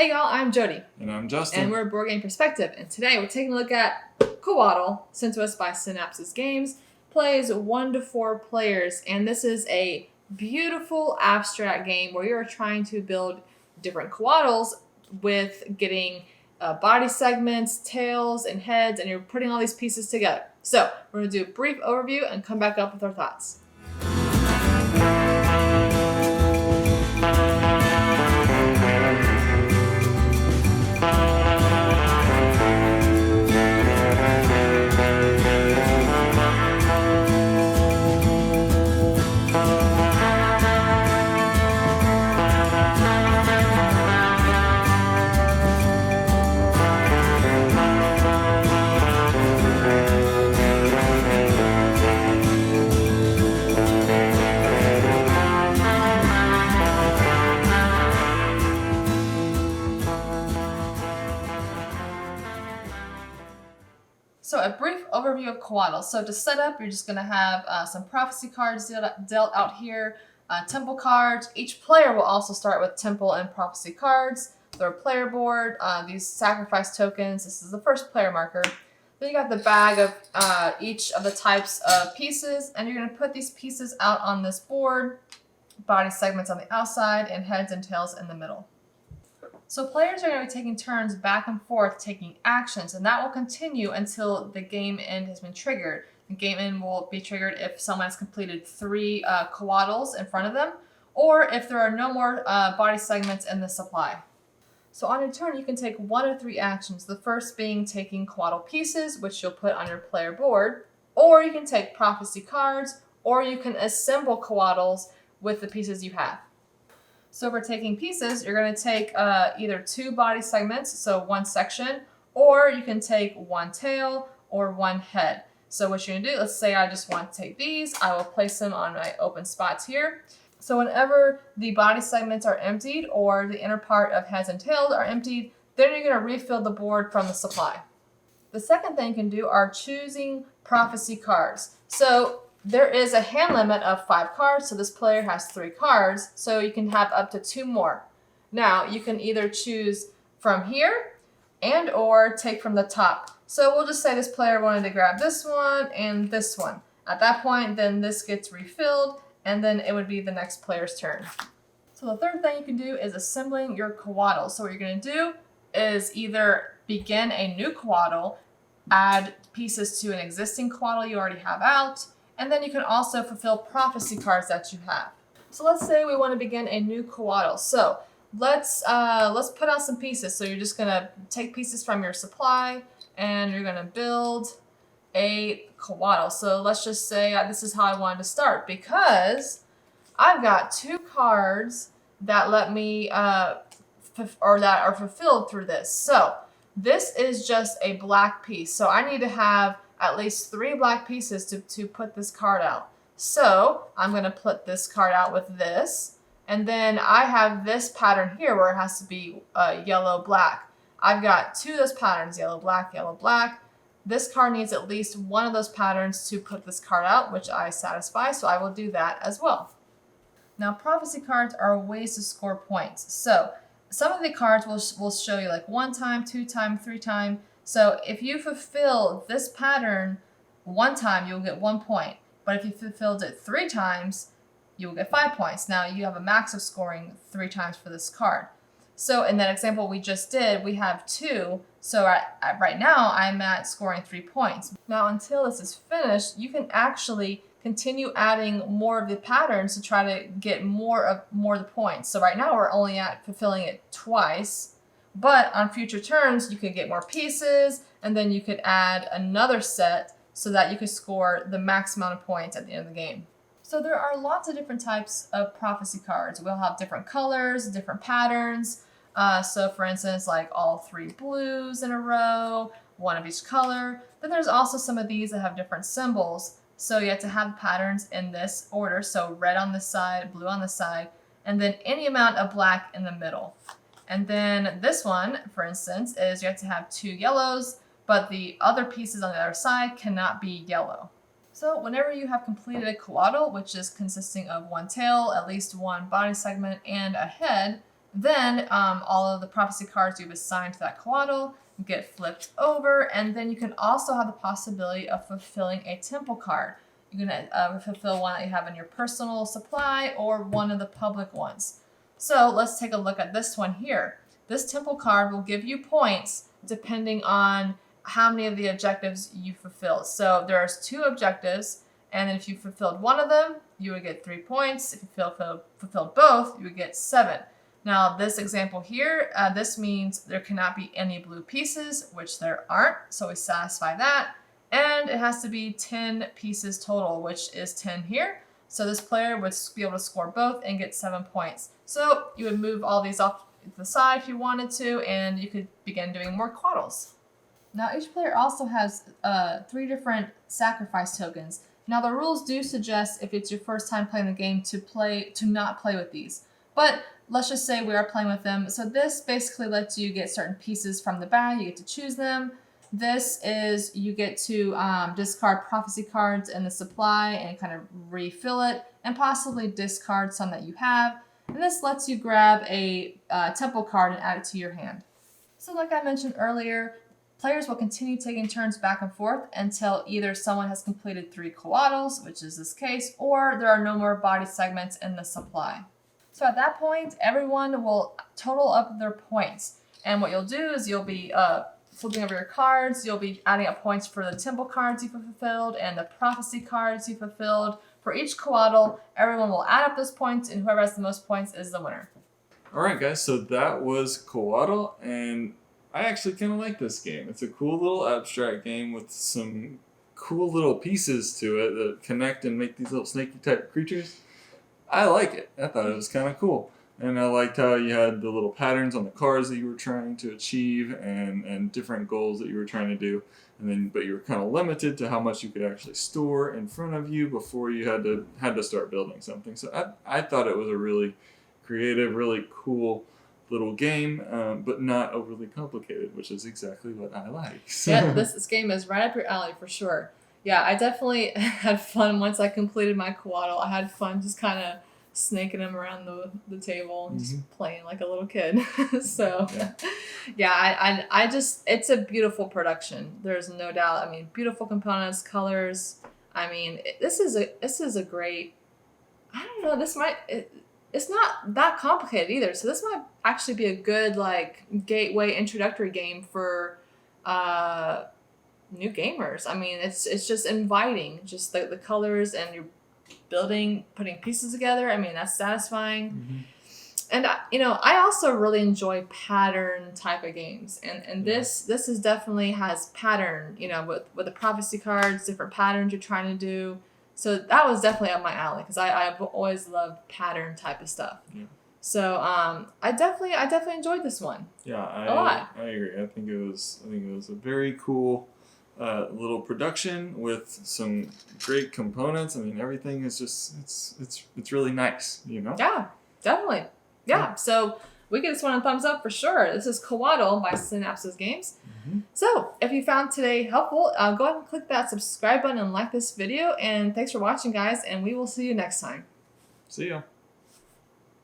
Hey y'all, I'm Jody. And I'm Justin. And we're Board Game Perspective. And today we're taking a look at COATL, sent to us by Synapses Games. Plays 1 to 4 players, and this is a beautiful abstract game where you're trying to build different COATLs with getting body segments, tails, and heads, and you're putting all these pieces together. So we're going to do a brief overview and come back up with our thoughts. So a brief overview of COATL. So to set up, you're just going to have some prophecy cards dealt out here, temple cards. Each player will also start with temple and prophecy cards. Their player board, these sacrifice tokens. This is the first player marker. Then you got the bag of each of the types of pieces, and you're going to put these pieces out on this board, body segments on the outside, and heads and tails in the middle. So players are going to be taking turns back and forth taking actions, and that will continue until the game end has been triggered. The game end will be triggered if someone has completed 3 COATLs in front of them, or if there are no more body segments in the supply. So on your turn, you can take 1 of 3 actions, the first being taking COATL pieces, which you'll put on your player board, or you can take prophecy cards, or you can assemble COATLs with the pieces you have. So if we're taking pieces, you're going to take either 2 body segments, so 1 section, or you can take 1 tail or 1 head. So what you're going to do, let's say I just want to take these, I will place them on my open spots here. So whenever the body segments are emptied or the inner part of heads and tails are emptied, then you're going to refill the board from the supply. The second thing you can do are choosing prophecy cards. So there is a hand limit of 5 cards, so this player has 3 cards, so you can have up to 2 more. Now, you can either choose from here and or take from the top. So we'll just say this player wanted to grab this one and this one. At that point, then this gets refilled, and then it would be the next player's turn. So the third thing you can do is assembling your COATL. So what you're going to do is either begin a new COATL, add pieces to an existing COATL you already have out, and then you can also fulfill prophecy cards that you have. So let's say we want to begin a new COATL. So let's put out some pieces. So you're just gonna take pieces from your supply and you're gonna build a COATL. So let's just say this is how I wanted to start, because I've got 2 cards that let me or that are fulfilled through this. So this is just a black piece. So I need to have at least 3 black pieces to put this card out. So I'm going to put this card out with this. And then I have this pattern here where it has to be yellow, black. I've got 2 of those patterns, yellow, black, yellow, black. This card needs at least 1 of those patterns to put this card out, which I satisfy, so I will do that as well. Now, prophecy cards are ways to score points. So some of the cards will show you like 1 time, 2 time, 3 time. So if you fulfill this pattern 1 time, you'll get 1 point. But if you fulfilled it 3 times, you'll get 5 points. Now you have a max of scoring 3 times for this card. So in that example we just did, we have 2. So right now I'm at scoring 3 points. Now until this is finished, you can actually continue adding more of the patterns to try to get more of the points. So right now we're only at fulfilling it twice. But on future turns, you could get more pieces, and then you could add another set so that you could score the max amount of points at the end of the game. So there are lots of different types of prophecy cards. We'll have different colors, different patterns. So for instance, like all 3 blues in a row, 1 of each color. Then there's also some of these that have different symbols. So you have to have patterns in this order. So red on this side, blue on this side, and then any amount of black in the middle. And then this one, for instance, is you have to have 2 yellows, but the other pieces on the other side cannot be yellow. So whenever you have completed a COATL, which is consisting of 1 tail, at least 1 body segment, and a head, Then all of the prophecy cards you've assigned to that coatl get flipped over, and then you can also have the possibility of fulfilling a temple card. You can fulfill one that you have in your personal supply or one of the public ones. So let's take a look at this one here. This temple card will give you points depending on how many of the objectives you fulfilled. So there's 2 objectives, and if you fulfilled one of them, you would get 3 points. If you fulfilled both, you would get 7. Now, this example here, this means there cannot be any blue pieces, which there aren't, so we satisfy that. And it has to be 10 pieces total, which is 10 here. So this player would be able to score both and get 7 points. So you would move all these off to the side if you wanted to, and you could begin doing more coatls. Now, each player also has 3 different sacrifice tokens. Now, the rules do suggest if it's your first time playing the game to not play with these. But let's just say we are playing with them. So this basically lets you get certain pieces from the bag. You get to choose them. This is you get to discard prophecy cards in the supply and kind of refill it, and possibly discard some that you have. And this lets you grab a temple card and add it to your hand. So like I mentioned earlier, players will continue taking turns back and forth until either someone has completed 3 coatls, which is this case, or there are no more body segments in the supply. So at that point, everyone will total up their points. And what you'll do is you'll be flipping over your cards. You'll be adding up points for the temple cards you fulfilled and the prophecy cards you fulfilled. For each coatl, everyone will add up those points, and whoever has the most points is the winner. All right, guys, so that was COATL, and I actually kind of like this game. It's a cool little abstract game with some cool little pieces to it that connect and make these little snaky type creatures. I like it. I thought it was kind of cool. And I liked how you had the little patterns on the cards that you were trying to achieve and different goals that you were trying to do. But you were kind of limited to how much you could actually store in front of you before you had to start building something. So I thought it was a really creative, really cool little game, but not overly complicated, which is exactly what I like. So. Yeah, this game is right up your alley for sure. Yeah, I definitely had fun once I completed my coatl. I had fun just kind of snaking them around the table and just playing like a little kid. So, yeah, I just, it's a beautiful production. There's no doubt. I mean, beautiful components, colors. I mean, this is a great, I don't know, it's not that complicated either. So this might actually be a good like gateway introductory game for new gamers. I mean, it's just inviting, just the colors, and you're putting pieces together. I mean, that's satisfying. And I also really enjoy pattern type of games, and this is definitely has pattern, with the prophecy cards, different patterns you're trying to do. So that was definitely up my alley, because I've always loved pattern type of stuff. Yeah. So I definitely enjoyed this one. Yeah, a lot. I agree. I think it was a very cool little production with some great components. I mean, everything is just it's really nice, Yeah, definitely. Yeah. So we give this one a thumbs up for sure. This is COATL by Synapses Games. So if you found today helpful, go ahead and click that subscribe button and like this video. And thanks for watching, guys. And we will see you next time. See ya.